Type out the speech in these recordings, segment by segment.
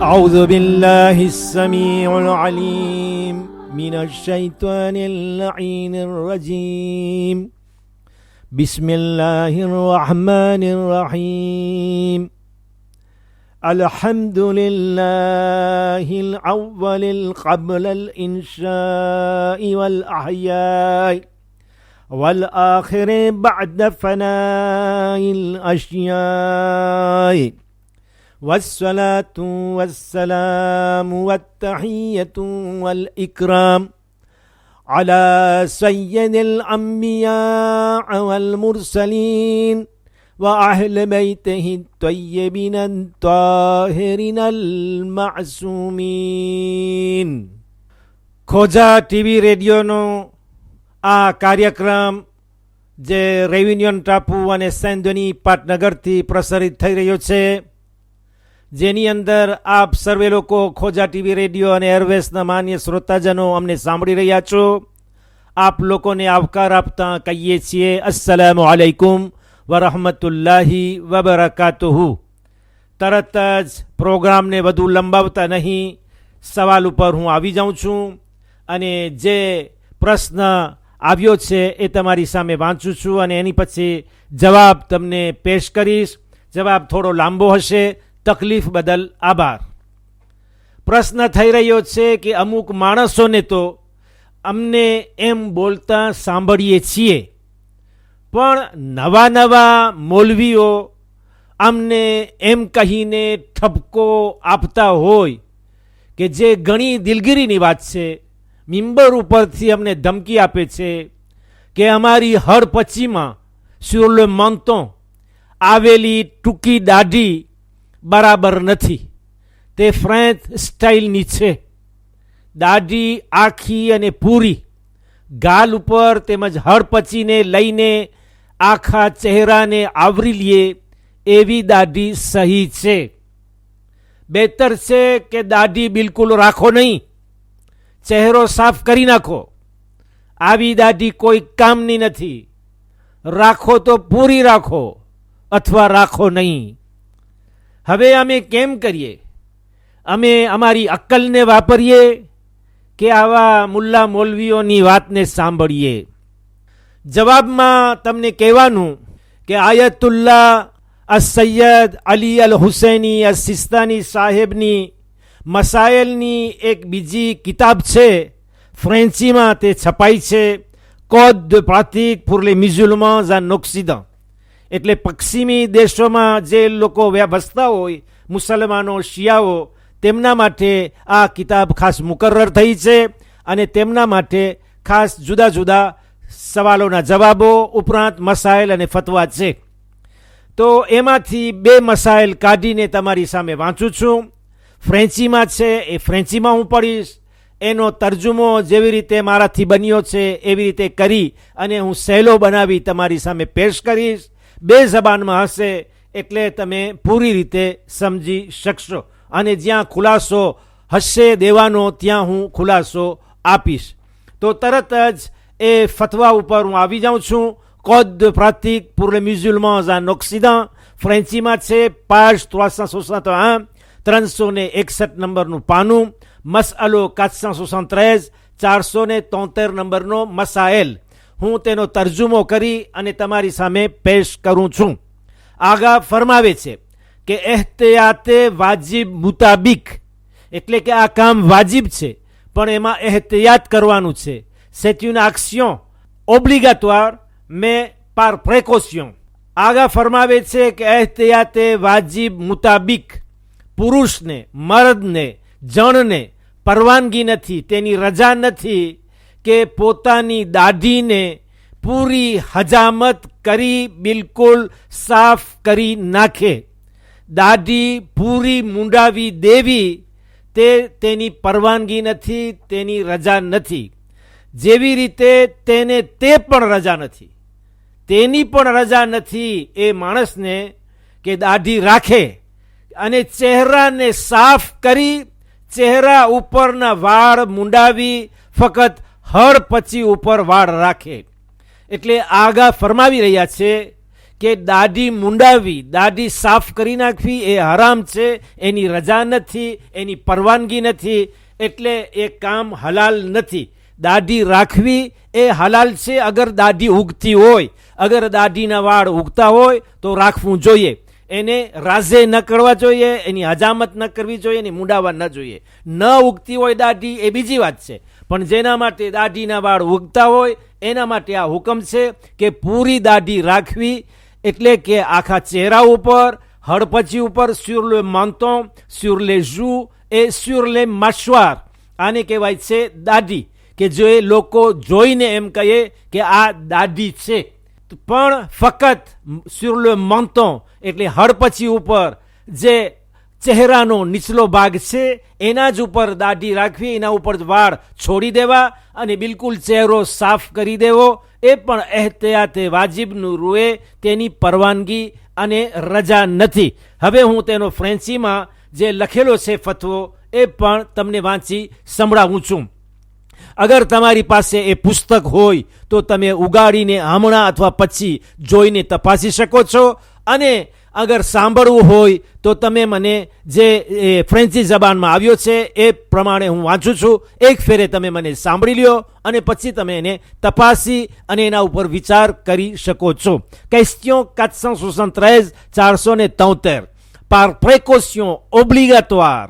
أعوذ بالله السميع العليم من الشيطان اللعين الرجيم بسم الله الرحمن الرحيم الحمد لله الأول قبل الإنشاء والأحياء والآخر بعد فناء الأشياء والصلاة والسلام والتحية والإكرام على سيد الأنبياء والمرسلين وأهل بيته الطيبين الطاهرين المعصومين. ખોજા TV રેડિયોનો આ કાર્યક્રમ જે રેવિન્યુન ટાપુ અને સેન્ડોની પાટનગરથી પ્રસારિત થઈ રહ્યો છે, જેની અંદર આપ સર્વે લોકો ખોજા ટીવી રેડિયો અને એરવેસના માન્ય શ્રોતાજનો અમને સાંભળી રહ્યા છો. આપ લોકોને આવકાર આપતા કહીએ છીએ અસ્સલામુ અલૈકુમ વરહમતુલ્લાહી વબરકાતુહુ. તરત જ પ્રોગ્રામને વધુ લંબાવતા નહીં, સવાલ ઉપર હું આવી જાઉં છું અને જે પ્રશ્ન આવ્યો છે એ તમારી સામે વાંચું છું અને એની પછી જવાબ તમને પેશ કરીશ. જવાબ થોડો લાંબો હશે, તકલીફ બદલ આભાર. પ્રશ્ન થઈ રહ્યો છે કે અમુક માણસોને તો અમને એમ બોલતા સાંભળીએ છીએ, પણ નવા નવા મૌલવીઓ અમને એમ કહીને ઠપકો આપતા હોય કે જે ઘણી દિલગીરીની વાત છે. મિંબર ઉપરથી અમને ધમકી આપે છે કે અમારી હડપચીમાં sur le menton આવેલી ટૂંકી દાઢી બરાબર નથી, તે ફ્રેન્ચ સ્ટાઇલની છે. દાઢી આખી અને પૂરી ગાલ ઉપર તેમજ હડપચીને લઈને આખા ચહેરાને આવરી લે એવી દાઢી સહી છે. બહેતર છે કે દાઢી બિલકુલ રાખો નહીં, ચહેરો સાફ કરી નાખો. આવી દાઢી કોઈ કામની નથી. રાખો તો પૂરી રાખો અથવા રાખો નહીં. હવે અમે કેમ કરીએ? અમે અમારી અક્કલને વાપરીએ કે આવા મુલ્લા મૌલવીઓની વાતને સાંભળીએ? જવાબમાં તમને કહેવાનું કે આયતુલ્લા સૈયદ અલી અલ હુસૈની સિસ્તાની સાહેબની મસાયલની એક બીજી કિતાબ છે, ફ્રેન્ચીમાં તે છપાઈ છે, code de pratique pour les musulmans en Occident. એટલે પશ્ચિમી દેશોમાં જે લોકો વસતા હોય, મુસલમાનો શિયાઓ, તેમના માટે આ કિતાબ ખાસ મુકર્રર થઈ છે અને તેમના માટે ખાસ જુદા જુદા સવાલોના જવાબો ઉપરાંત મસાઇલ અને ફતવા છે. તો એમાંથી બે મસાઇલ કાઢીને તમારી સામે વાંચું છું. ફ્રેન્ચીમાં છે, એ ફ્રેન્ચીમાં હું પઢીશ. એનો તર્જુમો જેવી રીતે મારાથી બન્યો છે એવી રીતે કરી અને હું સહેલો બનાવી તમારી સામે પેશ કરીશ. બે જબાનમાં હશે એટલે તમે પૂરી રીતે સમજી શકશો અને જ્યાં ખુલાસો હશે દેવાનો ત્યાં હું ખુલાસો આપીશ. તો તરત જ એ ફતવા ઉપર હું આવી જાઉં છું. Code de pratique pour les musulmans en Occident, ફ્રેન્ચીમાં છે, page 361, 361 નંબરનું પાનું. મસઅલો 473, 473 નંબરનો મસાએલ. હું તેનો તર્જુમો કરી અને તમારી સામે પેશ કરું છું. આગા ફરમાવે છે કે એહતિયાતે વાજિબ મુતાબિક, એટલે કે આ કામ વાજિબ છે પણ એમાં એહતિયાત કરવાનું છે. c'est une action obligatoire mais par précaution. આગા ફરમાવે છે કે એહતિયાતે વાજિબ મુતાબિક પુરુષને, મર્દને, જણને પરવાનગી નથી, તેની રજા નથી કે પોતાની દાઢીને પૂરી હજામત કરી બિલકુલ સાફ કરી નાખે. દાઢી પૂરી મૂંડાવી દેવી તે તેની પરવાનગી નથી, તેની રજા નથી. જેવી રીતે તેને તે પણ રજા નથી, તેની પણ રજા નથી એ માણસને કે દાઢી રાખે અને ચહેરાને સાફ કરી ચહેરા ઉપરના વાળ મૂંડાવી ફક્ત હળ પછી ઉપર વાળ રાખે. એટલે આગા ફરમાવી રહ્યા છે કે દાઢી મુંડાવી, દાઢી સાફ કરી નાખવી એ હરામ છે, એની રજા નથી, એની પરવાનગી નથી, એટલે એ કામ હલાલ નથી. દાઢી રાખવી એ હલાલ છે અગર દાઢી ઉગતી હોય. અગર દાઢીના વાળ ઉગતા હોય તો રાખવું જોઈએ. એને રાઝે ન કરવા જોઈએ, એની હજામત ન કરવી જોઈએ, એની મુંડાવા ન જોઈએ. ન ઉગતી હોય દાઢી એ બીજી વાત છે, પણ જેના માટે દાઢીના વાળ ઉગતા હોય એના માટે આ હુકમ છે કે પૂરી દાઢી રાખવી. એટલે કે આખા ચહેરા ઉપર, હડપચી ઉપર, sur le menton, sur les joues et sur les mâchoires. આને કહેવાય છે દાઢી, કે જે લોકો જોઈને એમ કહે કે આ દાઢી છે. પણ ફક્ત sur le menton એટલે હડપચી ઉપર, જે ચહેરાનો નીચલો ભાગ છે એના જ ઉપર દાઢી રાખવી, એના ઉપર વાળ છોડી દેવા અને બિલકુલ ચહેરો સાફ કરી દેવો. એ પણ એહતિયાતે વાજિબનું રૂએ, તેની પરવાનગી અને રજા નથી. હવે હું તેનો ફ્રેન્ચીમાં જે લખેલો છે ફતવો એ પણ તમને વાંચી સંભળાવું છું. અગર તમારી પાસે એ પુસ્તક હોય તો તમે ઉગાડીને હમણાં અથવા પછી જોઈને તપાસી શકો છો, અને અગર સાંભળવું હોય તો તમે મને જે ફ્રેન્ચી જબાનમાં આવ્યો છે એ પ્રમાણે હું વાંચું છું. એક ફેરે તમે મને સાંભળી લ્યો અને પછી તમે એને તપાસી અને એના ઉપર વિચાર કરી શકો છો. Question 473 473. Par précaution obligatoire,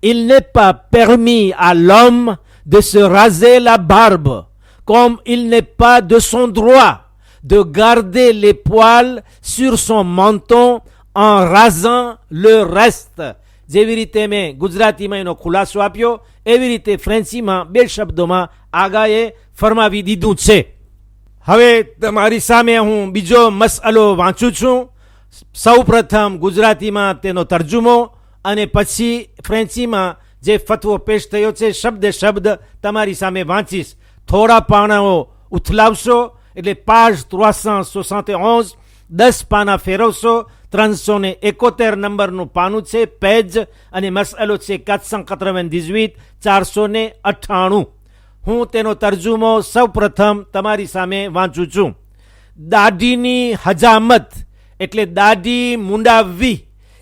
il n'est pas permis à l'homme de se raser la barbe, comme il n'est pas de son droit de garder les poils sur son menton en rasant le reste. જેવી રીતે મેં ગુજરાતીમાં એનો ખુલાસો આપ્યો, એવી રીતે ફ્રેન્ચીમાં બે શબ્દોમાં આગાએ ફરમાવી દીધું છે. હવે તમારી સામે હું બીજો મસઅલો વાંચું છું. સૌ પ્રથમ ગુજરાતીમાં તેનો તર્જુમો અને પછી ફ્રેન્ચીમાં જે ફતવો પેશ થયો છે શબ્દ શબ્દ તમારી સામે વાંચીશ. થોડા પાનાઓ ઉથલાવશો એટલે page 371, 10 પાના ફેરવશો. 371 નંબરનું પાનું છે, પેજ, અને મસઅલો છે 498 498. હું તેનો તર્જુમો સૌ પ્રથમ તમારી સામે વાંચું છું. દાઢીની હજામત એટલે દાઢી મુંડાવવી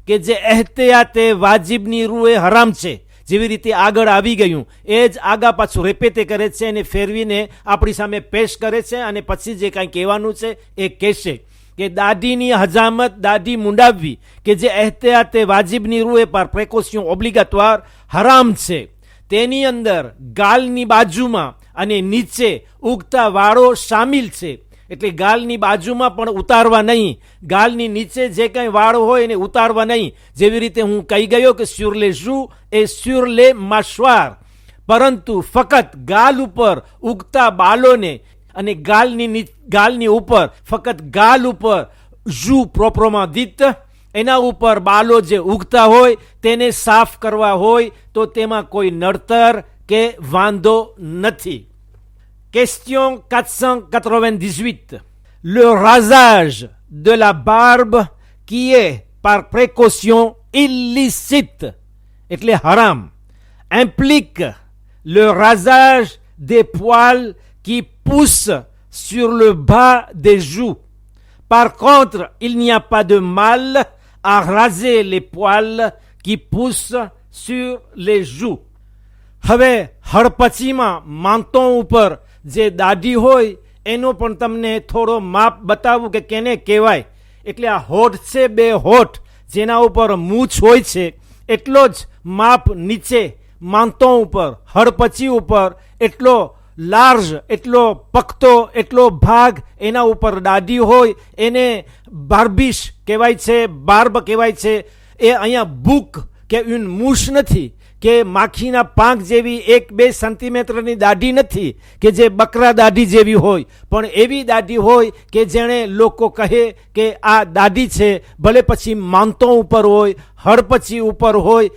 કે જે એહતિયાતે વાજિબની રૂએ હરામ છે. જેવી રીતે આગળ આવી ગયું એ જ આગા પાછું રેપેતે કરે છે અને ફેરવીને આપણી સામે પેશ કરે છે, અને પછી જે કાંઈ કહેવાનું છે એ કહેશે કે દાઢીની હજામત, દાઢી મુંડાવવી કે જે એહતિયાતે વાજિબની રૂએ પર પ્રેકોશન ઓબ્લિગાટવાર હરામ છે. તેની અંદર ગાલની બાજુમાં અને નીચે ઉગતા વાળો સામેલ છે. એટલે ગાલની બાજુમાં પણ ઉતારવા નહીં, ગાલની નીચે જે કંઈ વાળ હોય એને ઉતારવા નહીં. જેવી રીતે હું કહી ગયો કે sur les joues et sur les mâchoires, પરંતુ ફક્ત ગાલ ઉપર ઉગતા બાલોને અને ગાલની ઉપર, ફક્ત ગાલ ઉપર જુ પ્રોપ્રોમાં દીત, એના ઉપર બાલો જે ઉગતા હોય તેને સાફ કરવા હોય તો તેમાં કોઈ નડતર કે વાંધો નથી. Question 498. Le rasage de la barbe qui est par précaution illicite, એટલે haram, implique le rasage des poils qui poussent sur le bas des joues. Par contre, il n'y a pas de mal à raser les poils qui poussent sur les joues. હવે હડપચીમાં માંતો ઉપર જે દાઢી હોય એનો પણ તમને થોડો માપ બતાવું કે કેને કહેવાય. એટલે આ હોઠ છે, બે હોઠ જેના ઉપર મૂછ હોય છે, એટલો જ માપ નીચે માંતો ઉપર, હડપચી ઉપર એટલો લાર્જ, એટલો પકતો, એટલો ભાગ એના ઉપર દાઢી હોય એને બાર્બિશ કહેવાય છે, બાર્બ કહેવાય છે. એ અહીંયા બુક કે મૂછ નથી, કે માખીના પાંખ જેવી 1-2 સેન્ટીમીટરની દાઢી નથી કે જે બકરા દાઢી જેવી હોય, પણ એવી દાઢી હોય કે જેણે લોકો કહે કે આ દાઢી છે, ભલે પછી માંતો ઉપર હોય, હડપચી ઉપર હોય.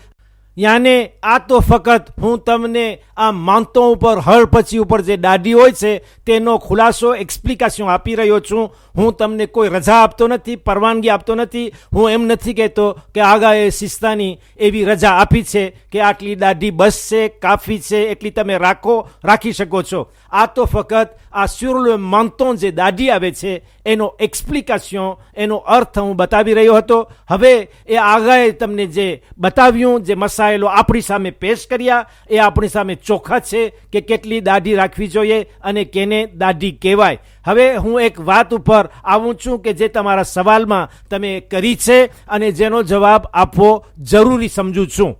યાને આ તો ફક્ત હું તમને આ માંતો ઉપર હળપચી ઉપર જે દાઢી હોય છે તેનો ખુલાસો એક્સપ્લિકેશન આપી રહ્યો છું. હું તમને કોઈ રજા આપતો નથી, પરવાનગી આપતો નથી. હું એમ નથી કહેતો કે આગાએ સિસ્તાની એવી રજા આપી છે કે આટલી દાઢી બસ છે, કાફી છે, એટલી તમે રાખી શકો છો. આ તો ફક્ત આ સુરલ માંતો જે દાઢી આવે છે એનો એક્સપ્લિકેશન, એનો અર્થ હું બતાવી રહ્યો હતો. હવે એ આગાએ તમને જે બતાવ્યું, જે મસાયેલો આપણી સામે પેશ કર્યા, એ આપણી સામે ચોખ્ખા છે કે કેટલી દાઢી રાખવી જોઈએ અને કેને દાઢી કહેવાય. હવે હું એક વાત ઉપર આવું છું કે જે તમારા સવાલમાં તમે કરી છે અને જેનો જવાબ આપવો જરૂરી સમજું છું.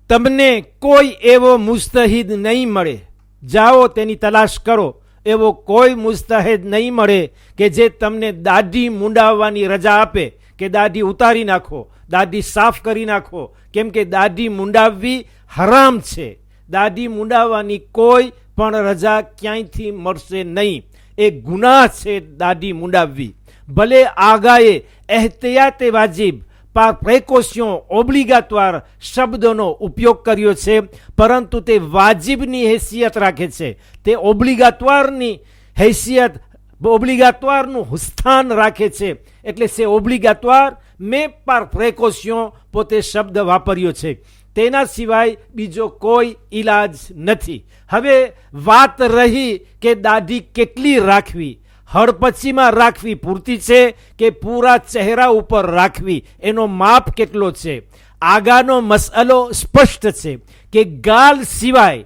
તમને કોઈ એવો મુસ્તહિદ નહીં મળે, જાઓ તેની તલાશ કરો, એવો કોઈ મુસ્તહિદ નહીં મળે કે જે તમને દાઢી મુંડાવવાની રજા આપે કે દાઢી ઉતારી નાખો, દાઢી સાફ કરી નાખો. કેમ કે દાઢી મુંડાવવી હરામ છે. દાઢી મુંડાવવાની કોઈ પણ રજા ક્યાંયથી મળશે નહીં. એ ગુનાહ છે દાઢી મુંડાવવી. ભલે આગાએ એહતિયાતે વાજિબ par précaution ઓબ્લિગાtoire શબ્દનો ઉપયોગ કર્યો છે, પરંતુ તે વાજિબની હેસિયત રાખે છે. તે ઓબ્લિગાટવારની હેસિયત, ઓબ્લિગાટવારનું સ્થાન રાખે છે. એટલે છે ઓબ્લિગાટવાર, મેં par précaution પોતે શબ્દ વાપર્યો છે. તેના સિવાય બીજો કોઈ ઈલાજ નથી. હવે વાત રહી કે દાઢી કેટલી રાખવી, હળપચીમાં રાખવી પૂરતી છે કે પૂરા ચહેરા ઉપર રાખવી, એનો માપ કેટલો છે. આગાનો મસલો સ્પષ્ટ છે કે ગાલ સિવાય,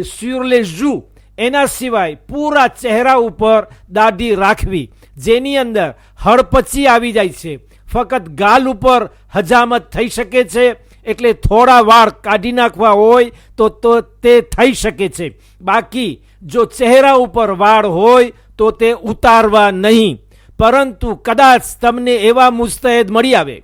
sur les joues, એના સિવાય પૂરા ચહેરા ઉપર દાઢી રાખવી, જેની અંદર હળપચી આવી જાય છે. ફક્ત ગાલ ઉપર હજામત થઈ શકે છે, એટલે થોડા વાળ કાઢી નાખવા હોય તો તે થઈ શકે છે. બાકી જો ચહેરા ઉપર વાળ હોય તો તે ઉતારવા નહીં. પરંતુ કદાચ તમને એવા મુસ્તહેદ મળી આવે,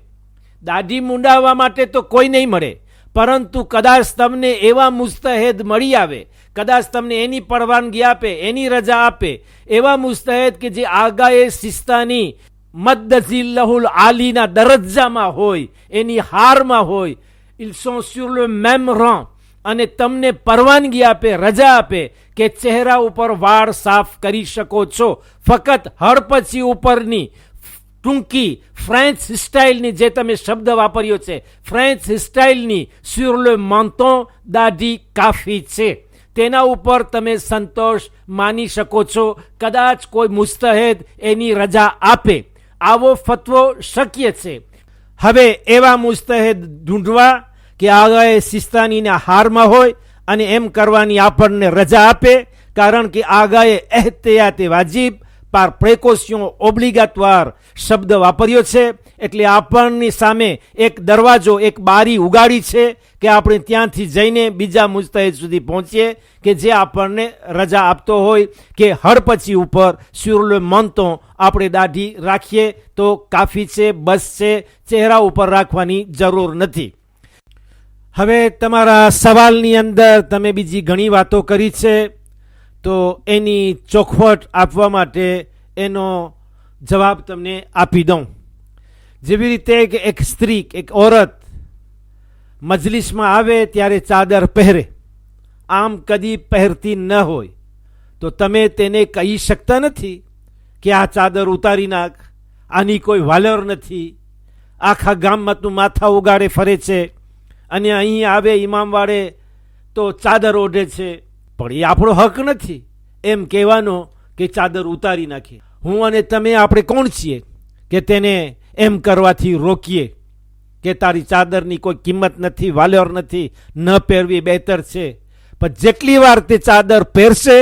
દાઢી મુંડાવવા માટે તો કોઈ નહીં મળે, પરંતુ કદાચ તમને એવા મુસ્તહેદ મળી આવે, કદાચ તમને એની પરવાનગી આપે, એની રજા આપે, એવા મુસ્તહેદ કે જે આગાએ સિસ્તાની મદ્દઝિલ્લહુલ આલીના દરજ્જામાં હોય, એની હારમાં હોય, ils sont sur le même rang, અને તમને પરવાનગી આપે, રજા આપે કે ચહેરા ઉપર વાળ સાફ કરી શકો છો. ફક્ત હળપચી ઉપરની ટૂંકી ફ્રેન્ચ સ્ટાઇલની, જે તમે શબ્દ વાપર્યો છે, ફ્રેન્ચ સ્ટાઇલની sur le menton દાઢી કાફી છે. તેના ઉપર તમે સંતોષ માની શકો છો. કદાચ કોઈ મુસ્તહેદ એની રજા આપે, આવો ફતવો શક્ય છે. હવે એવા મુસ્તહેદ ઢૂંઢવા કે આગાએ સિસ્તાનીના હારમાં હોય અને એમ કરવાની આપણને રજા આપે, કારણ કે આગાએ એહતિયાતે વાજિબ par précaution ઓબ્લિગાtoire શબ્દ વાપર્યો છે. એટલે આપણની સામે એક દરવાજો, એક બારી ઉગાડી છે કે આપણે ત્યાંથી જઈને બીજા મુસ્તહેદ સુધી પહોંચીએ કે જે આપણને રજા આપતો હોય કે હળપચી ઉપર sur le menton આપણે દાઢી રાખીએ તો કાફી છે, બસ છે. ચહેરા ઉપર રાખવાની જરૂર નથી. હવે તમારા સવાલની અંદર તમે બીજી ઘણી વાતો કરી છે, તો એની ચોખવટ આપવા માટે એનો જવાબ તમને આપી દઉં. જેવી રીતે કે એક સ્ત્રી, એક ઓરત મજલિસમાં આવે ત્યારે ચાદર પહેરે, આમ કદી પહેરતી ન હોય, તો તમે તેને કહી શકતા નથી કે આ ચાદર ઉતારી નાખ, આની કોઈ વાલર નથી, આખા ગામમાં તું માથા ઉગાડે ફરે છે અને અહીં આવે ઇમામવાળે તો ચાદર ઓઢે છે. પણ એ આપણો હક નથી એમ કહેવાનો કે ચાદર ઉતારી નાખીએ. હું અને તમે આપણે કોણ છીએ કે તેને એમ કરવાથી રોકીએ કે તારી ચાદરની કોઈ કિંમત નથી, વાલ્યોર નથી, ન પહેરવી બહેતર છે. પણ જેટલી વાર તે ચાદર પહેરશે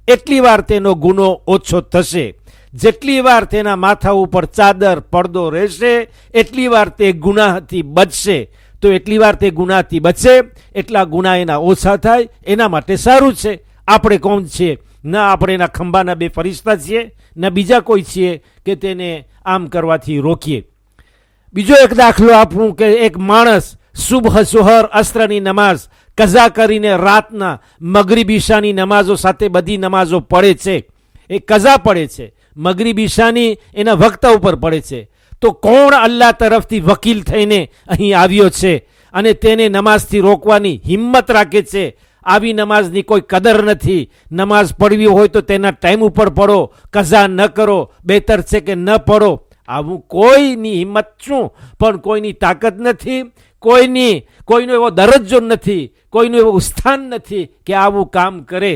એટલી વાર તેનો ગુનો ઓછો થશે. જેટલી વાર તેના માથા ઉપર ચાદર, પડદો રહેશે એટલી વાર તે ગુનાહથી બચશે. તો એટલી વાર તે ગુનાહથી બચે એટલા ગુના એના ઓછા થાય, એના માટે સારું છે. આપણે કોણ છીએ? ના આપણે એના ખંભાના બે ફરિશ્તા છીએ, ના બીજા કોઈ છીએ કે તેને આમ કરવાથી રોકીએ. બીજો એક દાખલો આપું કે એક માણસ સુબહ સોહર અસ્ત્રની નમાઝ કઝા કરીને રાતના મગરીબ ઈશાની નમાઝો સાથે બધી નમાઝો પડે છે. એ કઝા પડે છે, મગરીબ ઈશાની એના વક્ત ઉપર પડે છે. તો કોણ અલ્લાહ તરફથી વકીલ થઈને અહીં આવ્યો છે અને તેને નમાઝથી રોકવાની હિંમત રાખે છે. આવી નમાઝની કોઈ કદર નથી. નમાઝ પડવી હોય તો તેના ટાઈમ ઉપર પડો, કઝા ન કરો. બહેતર છે કે ન પડો. આવું કોઈની હિંમત શું, પણ કોઈની તાકાત નથી, કોઈનો એવો દરજ્જો નથી, કોઈનું એવું સ્થાન નથી કે આવું કામ કરે.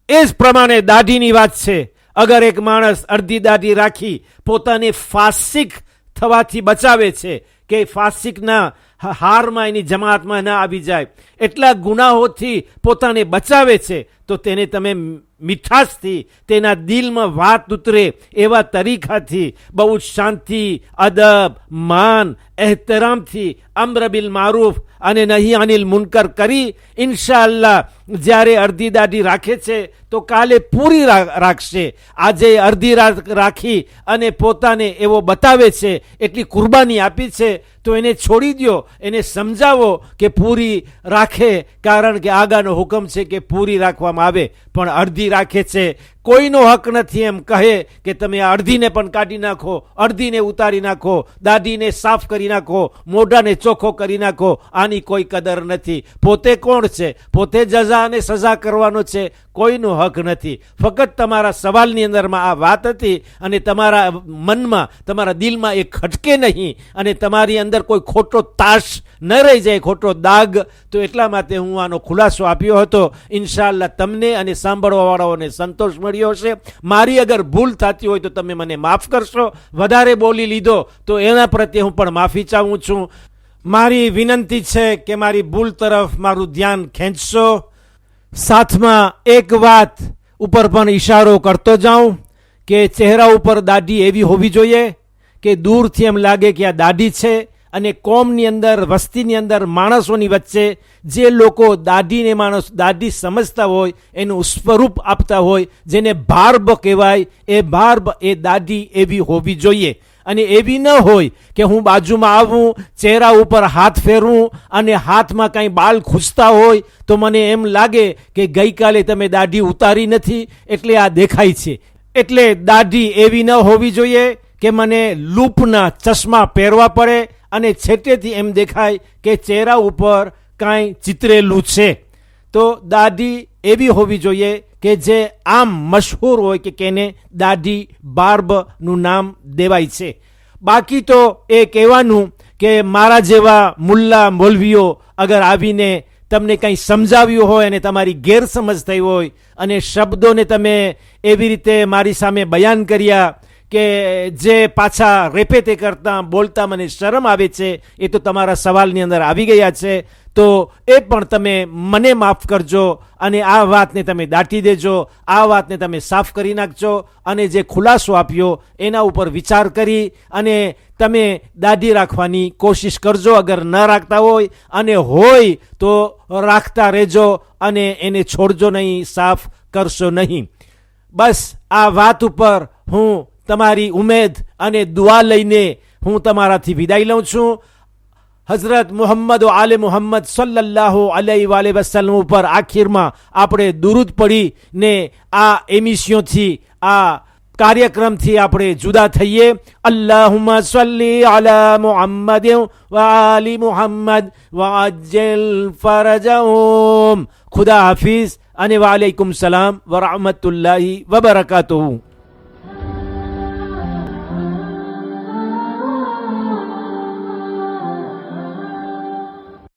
એ જ પ્રમાણે દાઢીની વાત છે. અગર એક માણસ અડધી દાઢી રાખી પોતાને ફાસિક થવાથી બચાવે છે કે ફાસિકના હારમાં એની જમાતમાં ન આવી જાય, એટલા ગુનાહોથી પોતાને બચાવે છે, તો તેને તમે મીઠાશથી, તેના દિલમાં વાત ઉતરે એવા તરીકાથી, બહુ શાંતિ, અદબ, માન, એહતરામથી અમ્ર બિલ મારૂફ અને નહીં અનિલ મુનકર કરી ઇન્શાઅલ્લાહ જ્યારે અડધી દાઢી રાખે છે તો કાલે પૂરી રાખશે. આજે અડધી રાખી અને પોતાને એવો બતાવે છે, એટલી કુરબાની આપી છે, તો એને છોડી દો, એને સમજાવો કે પૂરી રાખે, કારણ કે આગાનો હુકમ છે કે પૂરી રાખવામાં આવે. પણ અડધી રાખે છે, કોઈનો હક નથી એમ કહે કે તમે અડધીને પણ કાઢી નાખો, અડધીને ઉતારી નાખો, દાઢીને સાફ કરી નાખો, મોઢાને ચોખ્ખો કરી નાખો. આની કોઈ કદર નથી. પોતે કોણ છે? પોતે જઝા અને સજા કરવાનો છે. કોઈનો હક નથી. ફક્ત તમારા સવાલની અંદરમાં આ વાત હતી અને તમારા મનમાં, તમારા દિલમાં એ ખટકે નહીં અને તમારી અંદર કોઈ ખોટો તાશ ન રહી જાય, ખોટો દાગ. તો એટલા માટે હું આનો ખુલાસો આપ્યો હતો. ઇન્શાઅલ્લાહ તમને અને સાંભળવાવાળાઓને સંતોષ મળ્યો હશે. મારી અગર ભૂલ થતી હોય તો તમે મને માફ કરશો. વધારે બોલી લીધો તો એના પ્રત્યે હું પણ માફી ચાહું છું. મારી વિનંતી છે કે મારી ભૂલ તરફ મારું ધ્યાન ખેંચશો. સાથમાં એક વાત ઉપર પણ ઈશારો કરતો જાઉં કે ચહેરા ઉપર દાઢી એવી હોવી જોઈએ કે દૂરથી એમ લાગે કે આ દાઢી છે. અને કોમની અંદર, વસ્તીની અંદર, માણસોની વચ્ચે જે લોકો દાઢી સમજતા હોય, એનું સ્વરૂપ આપતા હોય, જેને બાર્બ કહેવાય, એ બાર્બ, એ દાઢી એવી હોવી જોઈએ. અને એવી ન હોય કે હું બાજુમાં આવું, ચહેરા ઉપર હાથ ફેરવું અને હાથમાં કાંઈ બાલ ખૂંચતા હોય તો મને એમ લાગે કે ગઈકાલે તમે દાઢી ઉતારી નથી એટલે આ દેખાય છે. એટલે દાઢી એવી ન હોવી જોઈએ કે મને લૂપના ચશ્મા પહેરવા પડે અને છેટેથી એમ દેખાય કે ચહેરા ઉપર કાંઈ ચિતરેલું છે. તો દાઢી એવી હોવી જોઈએ કે જે આમ મશહૂર હોય કે કેને દાઢી બાર્બનું નામ દેવાય છે. બાકી તો એ કહેવાનું કે મારા જેવા મુલ્લા મૌલવીઓ અગર આવીને તમને કંઈ સમજાવ્યું હોય અને તમારી ગેરસમજ થઈ હોય અને શબ્દોને તમે એવી રીતે મારી સામે બયાન કર્યા કે જે પાછા રેપેતે કરતા બોલતા મને શરમ આવે છે, એ તો તમારા સવાલની અંદર આવી ગયા છે. તો એ પણ તમે મને માફ કરજો અને આ વાતને તમે દાટી દેજો, આ વાતને તમે સાફ કરી નાખજો અને જે ખુલાસો આપ્યો એના ઉપર વિચાર કરી અને તમે દાઢી રાખવાની કોશિશ કરજો. અગર ન રાખતા હોય અને હોય તો રાખતા રહેજો અને એને છોડજો નહીં, સાફ કરશો નહીં. બસ આ વાત ઉપર હું તમારી ઉમેદ અને દુઆ લઈને હું તમારાથી વિદાય લઉં છું. હઝરત મુહમ્મદ આલે મુહમ્મદ સલ્લલ્લાહુ અલૈહિ વસલ્લમ ઉપર આખીરમાં આપણે દુરૂદ પડીને આ એમિશનથી, આ કાર્યક્રમથી આપણે જુદા થઈએ. અલ્લાહુમ્મા સલ્લી અલા મુહમ્મદ વ આલી મુહમ્મદ વ અજ્જલ ફરજહુમ. ખુદા હાફિઝ અને વાલેકુમ સલામ વ રહમતુલ્લાહિ વ બરકાતુહુ.